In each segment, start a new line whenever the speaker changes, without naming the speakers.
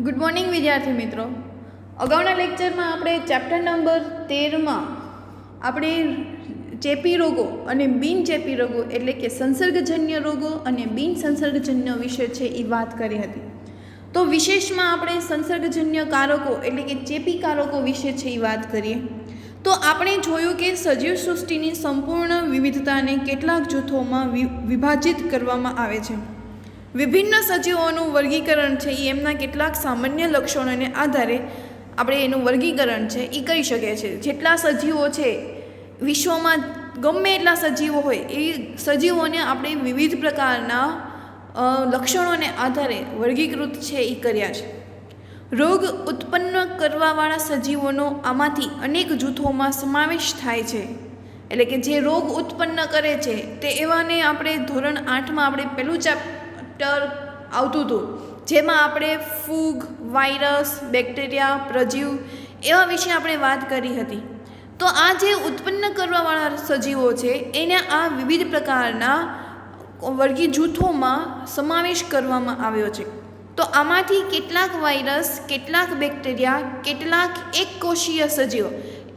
Good morning વિદ્યાર્થી મિત્રો. અગાઉના લેક્ચરમાં આપણે ચેપ્ટર નંબર 13માં આપણે ચેપી રોગો અને બિનચેપી રોગો એટલે કે સંસર્ગજન્ય રોગો અને બિન સંસર્ગજન્ય વિશે છે એ વાત કરી હતી. તો વિશેષમાં આપણે સંસર્ગજન્ય કારકો એટલે કે ચેપી કારકો વિશે છે એ વાત કરીએ તો આપણે જોયું કે સજીવ સૃષ્ટિની સંપૂર્ણ વિવિધતાને કેટલાક જૂથોમાં વિભાજિત કરવામાં આવે છે. વિભિન્ન સજીવોનું વર્ગીકરણ છે એ એમના કેટલાક સામાન્ય લક્ષણોને આધારે આપણે એનું વર્ગીકરણ છે એ કરી શકીએ છીએ. જેટલા સજીવો છે વિશ્વમાં ગમે એટલા સજીવો હોય એ સજીવોને આપણે વિવિધ પ્રકારના લક્ષણોને આધારે વર્ગીકૃત છે એ કર્યા છે. રોગ ઉત્પન્ન કરવાવાળા સજીવોનો આમાંથી અનેક જૂથોમાં સમાવેશ થાય છે. એટલે કે જે રોગ ઉત્પન્ન કરે છે તે એવાને આપણે ધોરણ 8માં આપણે પહેલું ચેપ્ટર આવતું હતું જેમાં આપણે ફૂગ, વાયરસ, બેક્ટેરિયા, પ્રજીવ એવા વિશે આપણે વાત કરી હતી. તો આ જે ઉત્પન્ન કરવાવાળા સજીવો છે એને આ વિવિધ પ્રકારના વર્ગી જૂથોમાં સમાવેશ કરવામાં આવ્યો છે. તો આમાંથી કેટલાક વાયરસ, કેટલાક બેક્ટેરિયા, કેટલાક એકકોષીય સજીવો,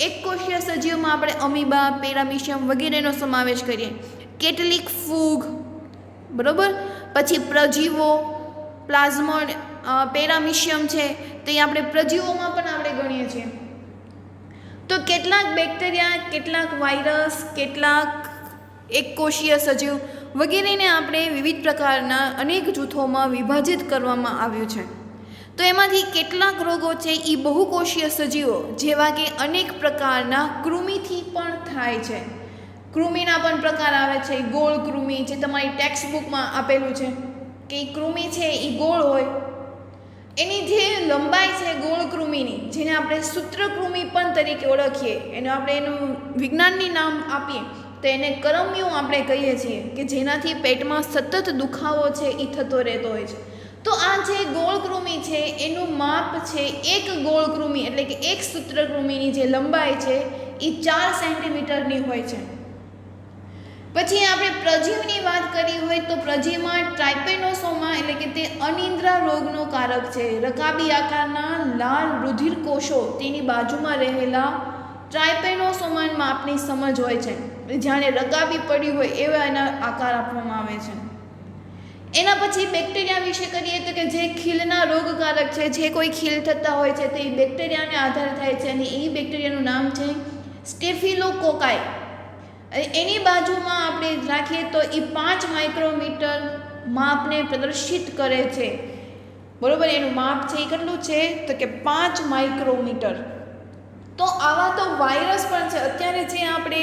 એકકોષીય સજીવોમાં આપણે અમીબા, પેરામિશિયમ વગેરેનો સમાવેશ કરીએ. કેટલીક ફૂગ, બરાબર, પછી પ્રજીવો, પ્લાઝ્મોડ, પેરામિશિયમ છે તે આપણે પ્રજીવોમાં પણ આપણે ગણીએ છીએ. તો કેટલાક બેક્ટેરિયા, કેટલાક વાયરસ, કેટલાક એકકોષીય સજીવ વગેરેને આપણે વિવિધ પ્રકારના અનેક જૂથોમાં વિભાજિત કરવામાં આવ્યું છે. તો એમાંથી કેટલાક રોગો છે એ બહુકોષીય સજીવો જેવા કે અનેક પ્રકારના કૃમિથી પણ થાય છે. કૃમિના પણ પ્રકાર આવે છે. ગોળ કૃમિ જે તમારી ટેક્સ્ટ બુકમાં આપેલું છે કે કૃમિ છે એ ગોળ હોય, એની જે લંબાઈ છે ગોળ કૃમિની જેને આપણે સૂત્રકૃમિ પણ તરીકે ઓળખીએ, એને આપણે એનું વિજ્ઞાનની નામ આપીએ તો એને કરમિયું આપણે કહીએ છીએ કે જેનાથી પેટમાં સતત દુખાવો છે એ થતો રહેતો હોય છે. તો આ જે ગોળ કૃમિ છે એનું માપ છે એક ગોળ કૃમિ એટલે કે એક સૂત્રકૃમિની જે લંબાઈ છે એ 4 સેન્ટીમીટરની હોય છે. પછી આપણે પ્રજીવની વાત કરી હોય તો પ્રજીવમાં ટ્રાઇપેનોસોમા એટલે કે તે અનિદ્રા રોગનો કારક છે. રકાબી આકારના લાલ રુધિર કોષો તેની બાજુમાં રહેલા ટ્રાઇપેનોસોમામાં આપણી સમજ હોય છે, જાણે રકાબી પડી હોય એવા એના આકાર આપવામાં આવે છે. એના પછી બેક્ટેરિયા વિશે કરીએ તો કે જે ખીલના રોગકારક છે, જે કોઈ ખીલ થતા હોય છે તે બેક્ટેરિયાને આધાર થાય છે અને એ બેક્ટેરિયાનું નામ છે સ્ટેફિલોકોકાઈ. એની બાજુમાં આપણે રાખીએ તો એ 5 માઇક્રોમીટર માપને પ્રદર્શિત કરે છે. બરાબર, એનું માપ છે એ કેટલું છે તો કે 5 માઇક્રોમીટર. તો આવા તો વાયરસ પણ છે. અત્યારે જે આપણે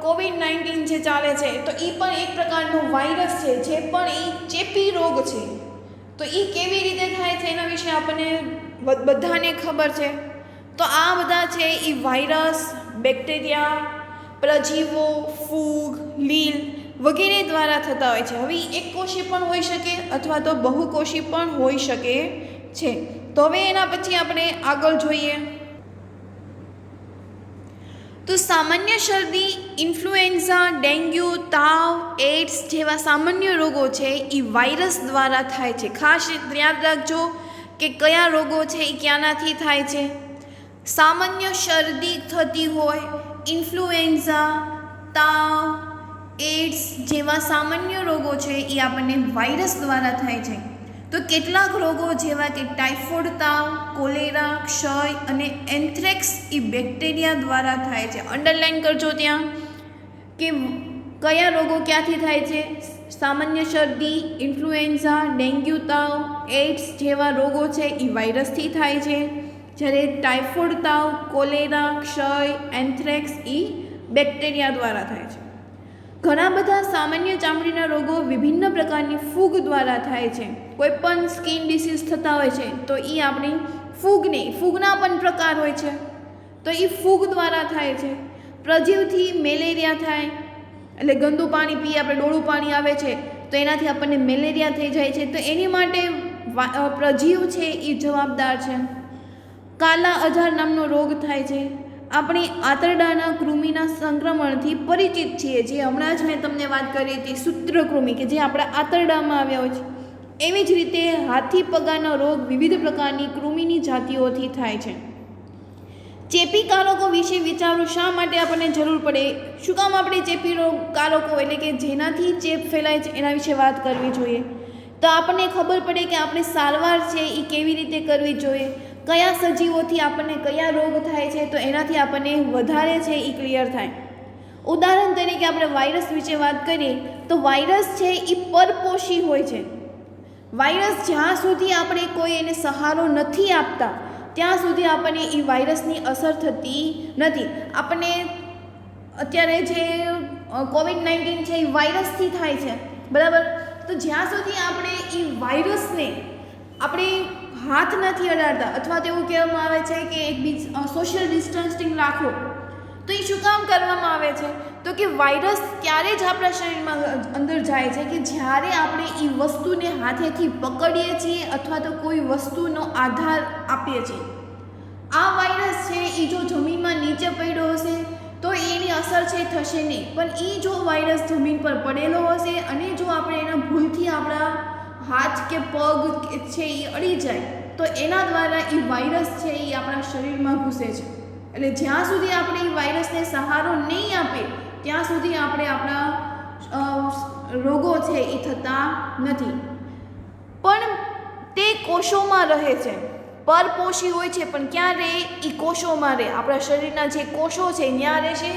કોવિડ-19 જે ચાલે છે તો એ પણ એક પ્રકારનો વાયરસ છે જે પણ એ ચેપી રોગ છે. તો એ કેવી રીતે થાય છે એના વિશે આપણને બધાને ખબર છે. તો આ બધા છે એ વાયરસ, બેક્ટેરિયા, પ્રજીવો, ફૂગ, લીલ વગેરે દ્વારા થતા હોય છે. હવે એકકોષી પણ હોઈ શકે અથવા તો બહુકોષી પણ હોઈ શકે છે. તો હવે એના પછી આપણે આગળ જોઈએ તો સામાન્ય શરદી, ઇન્ફ્લુએન્ઝા, ડેન્ગ્યુ, તાવ, એડ્સ જેવા સામાન્ય રોગો છે એ વાયરસ દ્વારા થાય છે. ખાસ યાદ રાખજો કે કયા રોગો છે એ ક્યાંનાથી થાય છે. સામાન્ય શરદી થતી હોય, ઇન્ફ્લુએન્ઝા, તાવ, એડ્સ જેવા સામાન્ય રોગો છે એ આપણને વાયરસ દ્વારા થાય છે. તો કેટલાક રોગો જેવા કે ટાઇફોઇડ તાવ, કોલેરા, ક્ષય અને એન્થ્રેક્સ એ બેક્ટેરિયા દ્વારા થાય છે. અંડરલાઇન કરજો ત્યાં કે કયા રોગો ક્યાંથી થાય છે. સામાન્ય શરદી, ઇન્ફ્લુએન્ઝા, ડેન્ગ્યુ તાવ, એડ્સ જેવા રોગો છે એ વાયરસથી થાય છે, જ્યારે ટાઇફોઇડ તાવ, કોલેરા, ક્ષય, એન્થ્રેક્સ એ બેક્ટેરિયા દ્વારા થાય છે. ઘણા બધા સામાન્ય ચામડીના રોગો વિભિન્ન પ્રકારની ફૂગ દ્વારા થાય છે. કોઈ પણ સ્કિન ડિસીઝ થતા હોય છે તો એ આપણી ફૂગના પણ પ્રકાર હોય છે તો એ ફૂગ દ્વારા થાય છે. પ્રજીવથી મેલેરિયા થાય, એટલે ગંદુ પાણી પીએ આપણે, ડોળું પાણી આવે છે તો એનાથી આપણને મેલેરિયા થઈ જાય છે. તો એની માટે પ્રજીવ છે એ જવાબદાર છે. કાલા અજાર નામનો રોગ થાય છે. આપણે આંતરડાના કૃમિના સંક્રમણથી પરિચિત છીએ, જે હમણાં જ મેં તમને વાત કરી હતી સૂત્રકૃમિ કે જે આપણા આંતરડામાં આવ્યા હોય છે એવી જ રીતે હાથી પગાનો રોગ વિવિધ પ્રકારની કૃમિની જાતિઓથી થાય છે. ચેપી કારકો વિશે વિચારવું શા માટે આપણને જરૂર પડે? શું કામ આપણે ચેપી કારકો એટલે કે જેનાથી ચેપ ફેલાય છે એના વિશે વાત કરવી જોઈએ? તો આપણને ખબર પડે કે આપણે સારવાર છે એ કેવી રીતે કરવી જોઈએ, કયા સજીવોથી આપણને કયા રોગ થાય છે, તો એનાથી આપણને વધારે છે એ ક્લિયર થાય. ઉદાહરણ તરીકે આપણે વાયરસ વિશે વાત કરીએ તો વાયરસ છે એ પરપોષી હોય છે. વાયરસ જ્યાં સુધી આપણે કોઈ એને સહારો નથી આપતા ત્યાં સુધી આપણને એ વાયરસની અસર થતી નથી. આપણને અત્યારે જે કોવિડ-19 છે એ વાયરસથી થાય છે, બરાબર? તો જ્યાં સુધી આપણે એ વાયરસને આપણે હાથ નથી અડાડતા અથવા તો એવું કહેવામાં આવે છે કે સોશિયલ ડિસ્ટન્સિંગ રાખો, તો એ શું કામ કરવામાં આવે છે? તો કે વાયરસ ત્યારે જ આપણા શરીરમાં અંદર જાય છે કે જ્યારે આપણે એ વસ્તુને હાથેથી પકડીએ છીએ અથવા તો કોઈ વસ્તુનો આધાર આપીએ છીએ. આ વાયરસ છે એ જો જમીનમાં નીચે પડ્યો હશે તો એની અસર છે થશે નહીં, પણ એ જો વાયરસ જમીન પર પડેલો હશે અને જો આપણે એના ભૂલથી આપણા હાથ કે પગ છે એ અડી જાય તો એના દ્વારા એ વાયરસ છે એ આપણા શરીરમાં ઘૂસે છે. એટલે જ્યાં સુધી આપણે એ વાયરસને સહારો નહીં આપીએ ત્યાં સુધી આપણે આપણા રોગો છે એ થતા નથી. પણ તે કોષોમાં રહે છે, પરપોષી હોય છે, પણ ક્યાં રહે? એ કોષોમાં રહે. આપણા શરીરના જે કોષો છે ત્યાં રહેશે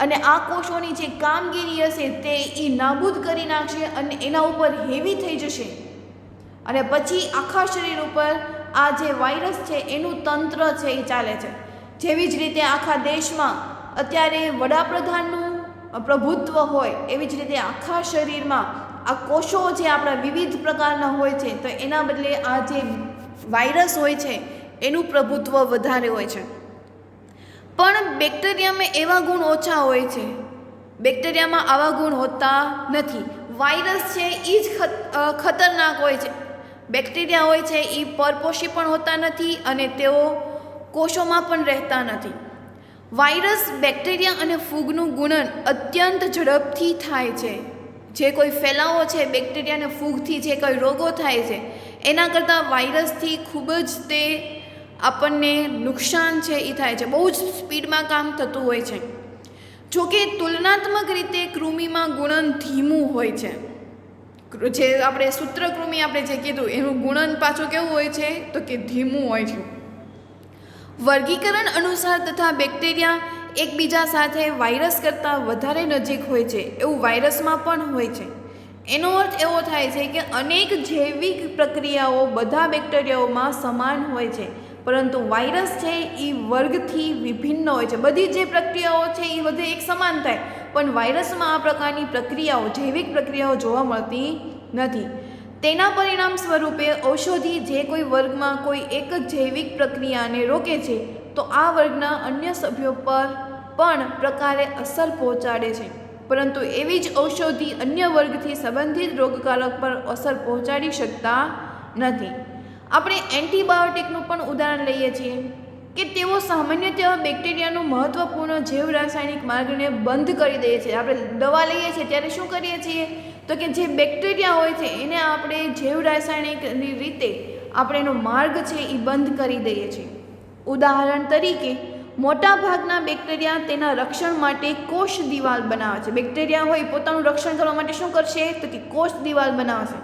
અને આ કોષોની જે કામગીરી હશે તે એ નાબૂદ કરી નાખશે અને એના ઉપર હેવી થઈ જશે અને પછી આખા શરીર ઉપર આ જે વાયરસ છે એનું તંત્ર છે એ ચાલે છે. જેવી જ રીતે આખા દેશમાં અત્યારે વડાપ્રધાનનું પ્રભુત્વ હોય એવી જ રીતે આખા શરીરમાં આ કોષો જે આપણા વિવિધ પ્રકારના હોય છે તો એના બદલે આ જે વાયરસ હોય છે એનું પ્રભુત્વ વધારે હોય છે. પણ બેક્ટેરિયામાં એવા ગુણ ઓછા હોય છે, બેક્ટેરિયામાં આવા ગુણ હોતા નથી. વાયરસ છે એ જ ખતરનાક હોય છે. બેક્ટેરિયા હોય છે એ પરપોષી પણ હોતા નથી અને તેઓ કોષોમાં પણ રહેતા નથી. વાયરસ, બેક્ટેરિયા અને ફૂગનું ગુણન અત્યંત ઝડપથી થાય છે. જે કોઈ ફેલાવો છે બેક્ટેરિયા અને ફૂગથી જે કોઈ રોગો થાય છે એના કરતાં વાયરસથી ખૂબ જ તે આપણને નુકસાન છે એ થાય છે, બહુ જ સ્પીડમાં કામ થતું હોય છે. જોકે તુલનાત્મક રીતે કૃમિમાં ગુણન ધીમું હોય છે. જે આપણે સૂત્રકૃમિ આપણે જે કીધું એનું ગુણન પાછું કેવું હોય છે તો કે ધીમું હોય છે. વર્ગીકરણ અનુસાર તથા બેક્ટેરિયા એકબીજા સાથે વાયરસ કરતાં વધારે નજીક હોય છે એવું વાયરસમાં પણ હોય છે. એનો અર્થ એવો થાય છે કે અનેક જૈવિક પ્રક્રિયાઓ બધા બેક્ટેરિયાઓમાં સમાન હોય છે, પરંતુ વાયરસ છે એ વર્ગથી વિભિન્ન હોય છે. બધી જે પ્રક્રિયાઓ છે એ બધે એક સમાન થાય, પણ વાયરસમાં આ પ્રકારની પ્રક્રિયાઓ, જૈવિક પ્રક્રિયાઓ જોવા મળતી નથી. તેના પરિણામ સ્વરૂપે ઔષધિ જે કોઈ વર્ગમાં કોઈ એક જ જૈવિક પ્રક્રિયાને રોકે છે તો આ વર્ગના અન્ય સભ્યો પર પણ પ્રકારે અસર પહોંચાડે છે, પરંતુ એવી જ ઔષધિ અન્ય વર્ગથી સંબંધિત રોગકારક પર અસર પહોંચાડી શકતા નથી. આપણે એન્ટીબાયોટિકનું પણ ઉદાહરણ લઈએ છીએ કે તેઓ સામાન્યતઃ બેક્ટેરિયાનું મહત્ત્વપૂર્ણ જૈવ રાસાયણિક માર્ગને બંધ કરી દે છે. આપણે દવા લઈએ છીએ ત્યારે શું કરીએ છીએ તો કે જે બેક્ટેરિયા હોય છે એને આપણે જૈવ રાસાયણિકની રીતે આપણે એનો માર્ગ છે એ બંધ કરી દઈએ છીએ. ઉદાહરણ તરીકે મોટાભાગના બેક્ટેરિયા તેના રક્ષણ માટે કોષ દિવાલ બનાવે છે. બેક્ટેરિયા હોય પોતાનું રક્ષણ કરવા માટે શું કરશે તો કે કોષ દિવાલ બનાવશે.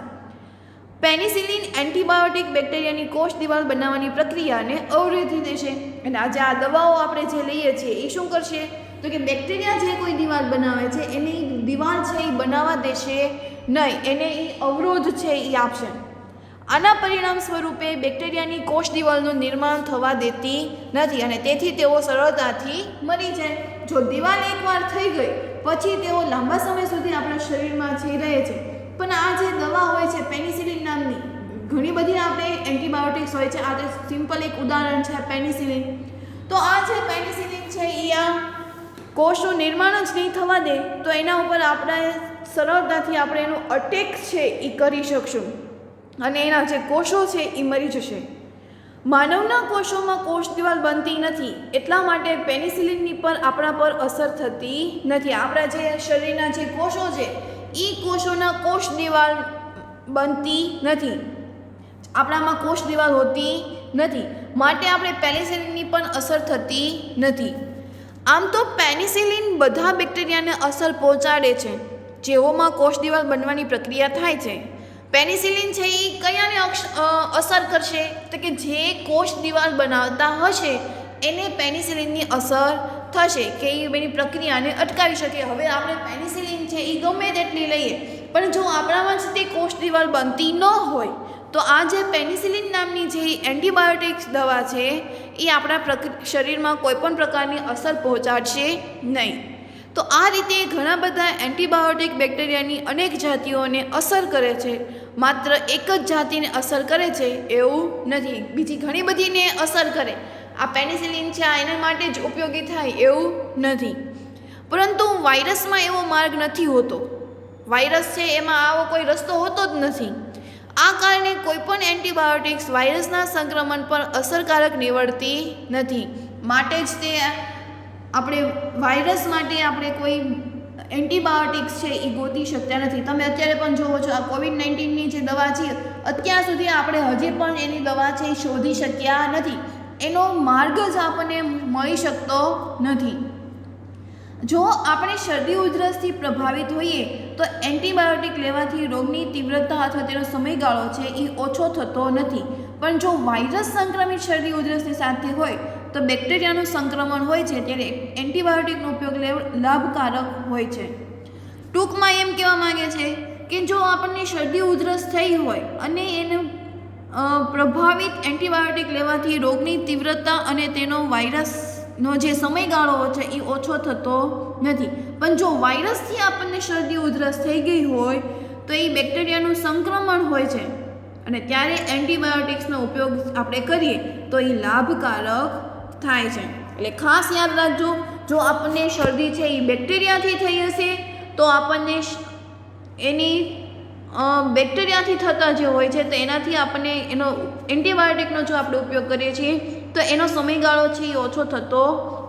પેનિસિલિન એન્ટીબાયોટિક બેક્ટેરિયાની કોષ દિવાલ બનાવવાની પ્રક્રિયાને અવરોધી દેશે અને આજે આ દવાઓ આપણે જે લઈએ છીએ એ શું કરશે તો કે બેક્ટેરિયા જે કોઈ દિવાલ બનાવે છે એની દિવાલ છે એ બનાવવા દેશે નહીં, એને એ અવરોધ છે એ આપશે. આના પરિણામ સ્વરૂપે બેક્ટેરિયાની કોષ દિવાલનું નિર્માણ થવા દેતી નથી અને તેથી તેઓ સરળતાથી મરી જાય. જો દિવાલ એકવાર થઈ ગઈ પછી તેઓ લાંબા સમય સુધી આપણા શરીરમાં છે રહે છે. પણ આ જે દવા હોય છે પેનિસિલિન નામની, ઘણી બધી આપણે એન્ટીબાયોટિક્સ હોય છે, આ સિમ્પલ એક ઉદાહરણ છે પેનિસિલિન. તો આ જે પેનિસિલિન છે એ આ કોષનું નિર્માણ જ નહીં થવા દે તો એના ઉપર આપણે સરળતાથી આપણે એનું અટેક છે એ કરી શકશું અને એના જે કોષો છે એ મરી જશે. માનવના કોષોમાં કોષ દિવાલ બનતી નથી એટલા માટે પેનિસિલિનની પર આપણા પર અસર થતી નથી. આપણા જે શરીરના જે કોષો છે એ કોષોના કોષ દિવાલ બનતી નથી, આપણામાં કોષ દિવાલ હોતી નથી, માટે આપણે પેનિસિલિનની પણ અસર થતી નથી. આમ તો પેનિસિલિન બધા બેક્ટેરિયાને અસર પહોંચાડે છે જેઓમાં કોષ દિવાલ બનવાની પ્રક્રિયા થાય છે. પેનિસિલિન છે એ કયાને અસર કરશે? તો કે જે કોષ દિવાલ બનાવતા હશે એને પેનિસિલિનની અસર થશે કે એ એની પ્રક્રિયાને અટકાવી શકે. હવે આપણે પેનિસિલિન છે એ ગમે તેટલી લઈએ, પણ જો આપણામાં જ તે કોષ દિવાલ બનતી ન હોય તો આ જે પેનિસિલિન નામની જે એન્ટીબાયોટિક્સ દવા છે એ આપણા શરીરમાં કોઈપણ પ્રકારની અસર પહોંચાડશે નહીં. તો આ રીતે ઘણા બધા એન્ટીબાયોટિક બેક્ટેરિયાની અનેક જાતિઓને અસર કરે છે, માત્ર એક જ જાતિને અસર કરે છે એવું નથી, બીજી ઘણી બધીને અસર કરે. આ પેનિસિલિન છે આ એના માટે જ ઉપયોગી થાય એવું નથી. પરંતુ વાયરસમાં એવો માર્ગ નથી હોતો. વાયરસ છે એમાં આવો કોઈ રસ્તો હોતો જ નથી. આ કારણે કોઈપણ એન્ટીબાયોટિક્સ વાયરસના સંક્રમણ પર અસરકારક નીવડતી નથી. માટે જ તે આપણે વાયરસ માટે આપણે કોઈ એન્ટીબાયોટિક્સ છે એ ગોતી શકતા નથી. તમે અત્યારે પણ જુઓ છો આ કોવિડ-19ની જે દવા છે અત્યાર સુધી આપણે હજી પણ એની દવા છે એ શોધી શક્યા નથી. એનો માર્ગ જ આપણને મળી શકતો નથી. જો આપણે શરદી ઉધરસથી પ્રભાવિત હોઈએ તો એન્ટીબાયોટિક લેવાથી રોગની તીવ્રતા અથવા તેનો સમયગાળો છે એ ઓછો થતો નથી. પણ જો વાયરસ સંક્રમિત શરદી ઉધરસની સાથે હોય તો બેક્ટેરિયાનું સંક્રમણ હોય છે ત્યારે એન્ટીબાયોટિકનો ઉપયોગ લાભકારક હોય છે. ટૂંકમાં એમ કહેવા માગે છે કે જો આપણને શરદી ઉધરસ થઈ હોય અને એને પ્રભાવિત એન્ટીબાયોટિક લેવાથી રોગની તીવ્રતા અને તેનો વાયરસનો જે સમયગાળો છે એ ઓછો થતો નથી. પણ જો વાયરસથી આપણને શરદી ઉધરસ થઈ ગઈ હોય તો એ બેક્ટેરિયાનું સંક્રમણ હોય છે અને ત્યારે એન્ટીબાયોટિક્સનો ઉપયોગ આપણે કરીએ તો એ લાભકારક થાય છે. એટલે ખાસ યાદ રાખજો, જો આપણને શરદી છે એ બેક્ટેરિયાથી થઈ હશે તો આપણને એની બેક્ટેરિયાથી થતા જે હોય છે તો એનાથી આપણને એનો એન્ટીબાયોટિકનો જો આપણે ઉપયોગ કરીએ છીએ તો એનો સમયગાળો છે એ ઓછો થતો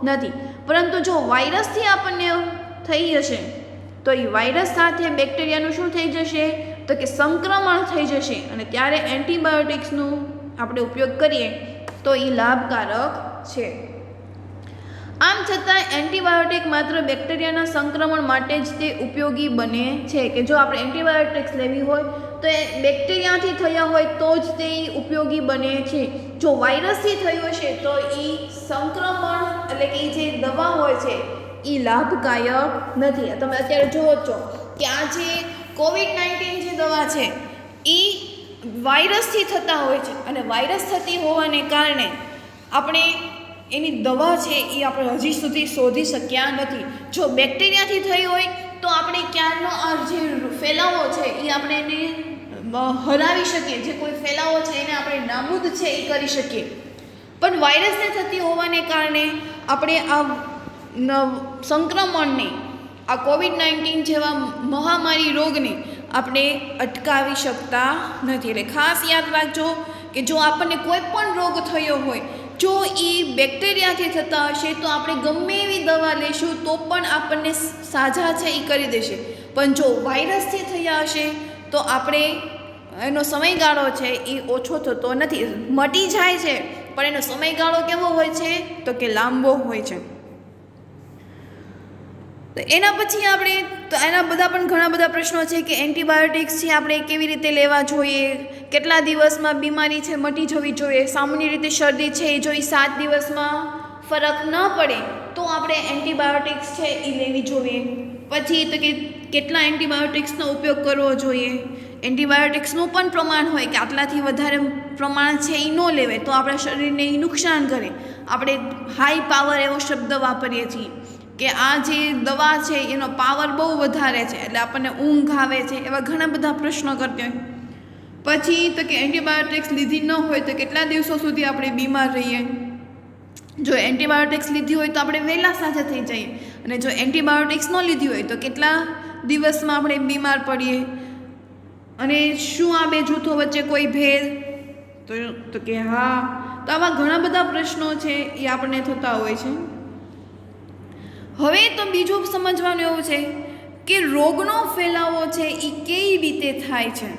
નથી. પરંતુ જો વાયરસથી આપણને થઈ જશે તો એ વાયરસ સાથે બેક્ટેરિયાનું શું થઈ જશે તો કે સંક્રમણ થઈ જશે અને ત્યારે એન્ટીબાયોટિક્સનો આપણે ઉપયોગ કરીએ તો એ લાભકારક છે. આમ છતાં એન્ટીબાયોટિક માત્ર બેક્ટેરિયાના સંક્રમણ માટે જ તે ઉપયોગી બને છે કે જો આપણે એન્ટીબાયોટિક્સ લેવી હોય તો એ બેક્ટેરિયાથી થયા હોય તો જ તે ઉપયોગી બને છે. જો વાયરસથી થયું હશે તો એ સંક્રમણ એટલે કે એ જે દવા હોય છે એ લાભકારક નથી. તમે અત્યારે જુઓ છો કે આ જે કોવિડ-19 જે દવા છે એ વાયરસથી થતા હોય છે અને વાયરસ થતી હોવાને કારણે આપણે એની દવા છે એ આપણે હજી સુધી શોધી શક્યા નથી. જો બેક્ટેરિયાથી થઈ હોય તો આપણે ક્યારનો આ જે ફેલાવો છે એ આપણે એને હરાવી શકીએ, જે કોઈ ફેલાવો છે એને આપણે નાબૂદ છે એ કરી શકીએ. પણ વાયરસને થતી હોવાને કારણે આપણે આ સંક્રમણને, આ કોવિડ-19 જેવા મહામારી રોગને આપણે અટકાવી શકતા નથી. એટલે ખાસ યાદ રાખજો કે જો આપણને કોઈ પણ રોગ થયો હોય, જો એ બેક્ટેરિયાથી થતા હશે તો આપણે ગમે એવી દવા લેશું તો પણ આપણને સાજા છે એ કરી દેશે. પણ જો વાયરસથી થયા હશે તો આપણે એનો સમયગાળો છે એ ઓછો થતો નથી, મટી જાય છે પણ એનો સમયગાળો કેવો હોય છે તો કે લાંબો હોય છે. તો એના પછી આપણે તો એના બધા પણ ઘણા બધા પ્રશ્નો છે કે એન્ટીબાયોટિક્સ છે આપણે કેવી રીતે લેવા જોઈએ, કેટલા દિવસમાં બીમારી છે મટી જવી જોઈએ. સામાન્ય રીતે શરદી છે જો એ 7 દિવસમાં ફરક ન પડે તો આપણે એન્ટીબાયોટિક્સ છે એ લેવી જોઈએ. પછી તો કે કેટલા એન્ટીબાયોટિક્સનો ઉપયોગ કરવો જોઈએ. એન્ટીબાયોટિક્સનું પણ પ્રમાણ હોય કે આટલાથી વધારે પ્રમાણ છે એ ન લેવાય તો આપણા શરીરને એ નુકસાન કરે. આપણે હાઈ પાવર એવો શબ્દ વાપરીએ છીએ કે આ જે દવા છે એનો પાવર બહુ વધારે છે એટલે આપણને ઊંઘ આવે છે, એવા ઘણા બધા પ્રશ્નો કરતા હોય. પછી તો કે એન્ટીબાયોટિક્સ લીધી ન હોય તો કેટલા દિવસો સુધી આપણે બીમાર રહીએ. જો એન્ટીબાયોટિક્સ લીધી હોય તો આપણે વહેલા સાજા થઈ જઈએ અને જો એન્ટીબાયોટિક્સ ન લીધી હોય તો કેટલા દિવસમાં આપણે બીમાર પડીએ. અને શું આ બે જૂથો વચ્ચે કોઈ ભેદ તો કે હા. તો આવા ઘણા બધા પ્રશ્નો છે એ આપણને થતા હોય છે. હવે તો બીજું સમજવાનું એવું છે કે રોગનો ફેલાવો છે એ કઈ રીતે થાય છે.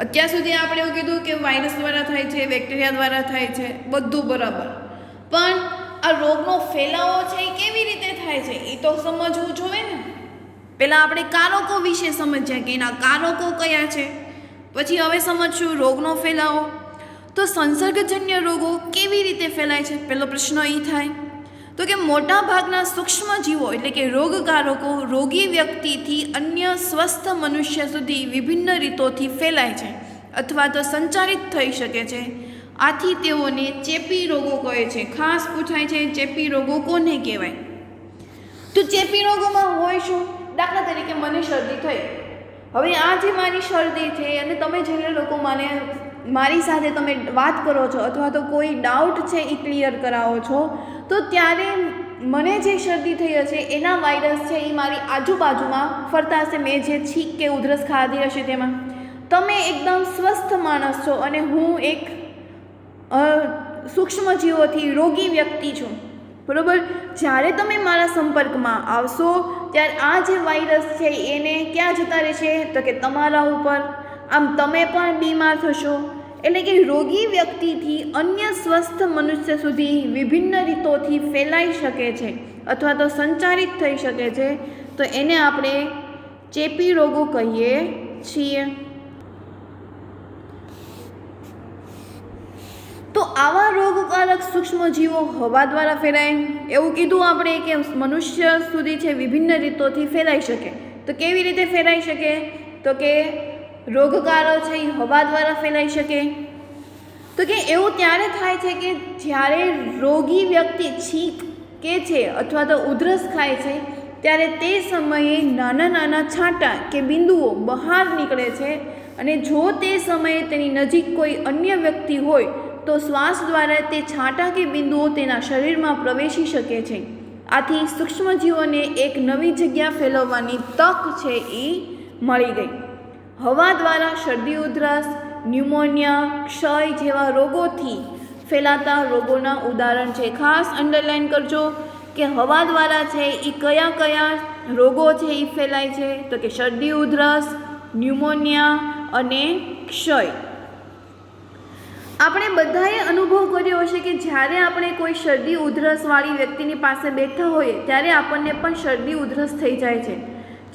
અત્યાર સુધી આપણે એવું કીધું કે વાયરસ દ્વારા થાય છે, બેક્ટેરિયા દ્વારા થાય છે, બધું બરાબર, પણ આ રોગનો ફેલાવો છે એ કેવી રીતે થાય છે એ તો સમજવું જોઈએ ને. પહેલાં આપણે કારકો વિશે સમજ્યા કે એના કારકો કયા છે, પછી હવે સમજશું રોગનો ફેલાવો. તો સંસર્ગજન્ય રોગો કેવી રીતે ફેલાય છે, પહેલો પ્રશ્ન એ થાય. તો કે મોટા ભાગના સૂક્ષ્મજીવો એટલે કે રોગકારકો રોગી વ્યક્તિથી અન્ય સ્વસ્થ મનુષ્ય સુધી વિભિન્ન રીતોથી ફેલાય છે અથવા તો સંચારિત થઈ શકે છે. આથી તેઓને ચેપી રોગો કહે છે. ખાસ પૂછાય છે ચેપી રોગો કોને કહેવાય? તો ચેપી રોગોમાં હોય શું? દાખલા તરીકે મને શરદી થઈ. હવે આ જે મારી શરદી છે અને તમે જે લોકો મારી સાથે તમે વાત કરો છો અથવા તો કોઈ ડાઉટ છે એ ક્લિયર કરાવો છો, તો ત્યારે મને જે શરદી થઈ હશે એના વાયરસ છે એ મારી આજુબાજુમાં ફરતા હશે. મેં જે છીંક કે ઉધરસ ખાધી હશે તેમાં. તમે એકદમ સ્વસ્થ માણસ છો અને હું એક સૂક્ષ્મજીવોથી રોગી વ્યક્તિ છું, બરાબર. જ્યારે તમે મારા સંપર્કમાં આવશો ત્યારે આ જે વાયરસ છે એને ક્યાં જતા રહેશે? તો કે તમારા ઉપર. આમ તમે પણ બીમાર થશો. એટલે કે રોગી વ્યક્તિથી અન્ય સ્વસ્થ મનુષ્ય સુધી વિભિન્ન રીતોથી ફેલાઈ શકે છે અથવા તો સંચારિત થઈ શકે છે. તો એને આપણે ચેપી રોગો કહીએ છીએ. તો આવા રોગકારક સૂક્ષ્મજીવો હવા દ્વારા ફેલાય. એવું કીધું આપણે કે મનુષ્ય સુધી છે વિભિન્ન રીતોથી ફેલાઈ શકે. તો કેવી રીતે ફેલાઈ શકે? તો કે રોગકારો છે એ હવા દ્વારા ફેલાઈ શકે. તો કે એવું ત્યારે થાય છે કે જ્યારે રોગી વ્યક્તિ છીંક કે છે અથવા તો ઉધરસ ખાય છે ત્યારે તે સમયે નાના નાના છાંટા કે બિંદુઓ બહાર નીકળે છે અને જો તે સમયે તેની નજીક કોઈ અન્ય વ્યક્તિ હોય તો શ્વાસ દ્વારા તે છાંટા કે બિંદુઓ તેના શરીરમાં પ્રવેશી શકે છે. આથી સૂક્ષ્મજીવોને એક નવી જગ્યા ફેલાવવાની તક છે એ મળી ગઈ. હવા દ્વારા શરદી ઉધરસ, ન્યુમોનિયા, ક્ષય જેવા રોગોથી ફેલાતા રોગોના ઉદાહરણ છે. ખાસ અંડરલાઇન કરજો કે હવા દ્વારા છે એ કયા કયા રોગો છે એ ફેલાય છે? તો કે શરદી ઉધરસ, ન્યુમોનિયા અને ક્ષય. આપણે બધાએ અનુભવ કર્યો હશે કે જ્યારે આપણે કોઈ શરદી ઉધરસવાળી વ્યક્તિની પાસે બેઠા હોઈએ ત્યારે આપણને પણ શરદી ઉધરસ થઈ જાય છે.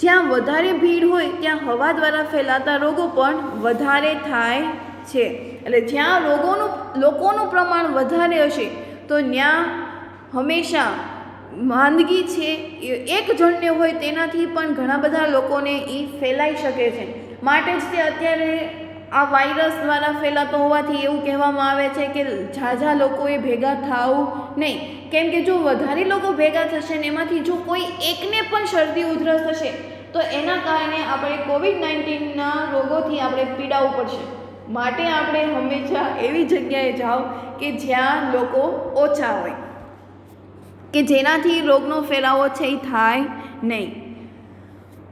જ્યાં વધારે ભીડ હોય ત્યાં હવા દ્વારા ફેલાતા રોગો પણ વધારે થાય છે. એટલે જ્યાં લોકોનું પ્રમાણ વધારે હશે તો ત્યાં હંમેશા માંદગી છે એ એક જણને હોય તેનાથી પણ ઘણા બધા લોકોને એ ફેલાઈ શકે છે. માટે જ તે અત્યારે આ વાયરસ દ્વારા ફેલાતો હોવાથી એવું કહેવામાં આવે છે કે ઝાઝા લોકોએ ભેગા થવું નહીં. કેમ કે જો વધારે લોકો ભેગા થશે ને એમાંથી જો કોઈ એકને પણ શરદી ઉધરસ થશે તો એના કારણે આપણે કોવિડ-19ના રોગોથી આપણે પીડાવું પડશે. માટે આપણે હંમેશા એવી જગ્યાએ જાઓ કે જ્યાં લોકો ઓછા હોય, કે જેનાથી રોગનો ફેલાવો છે એ થાય નહીં.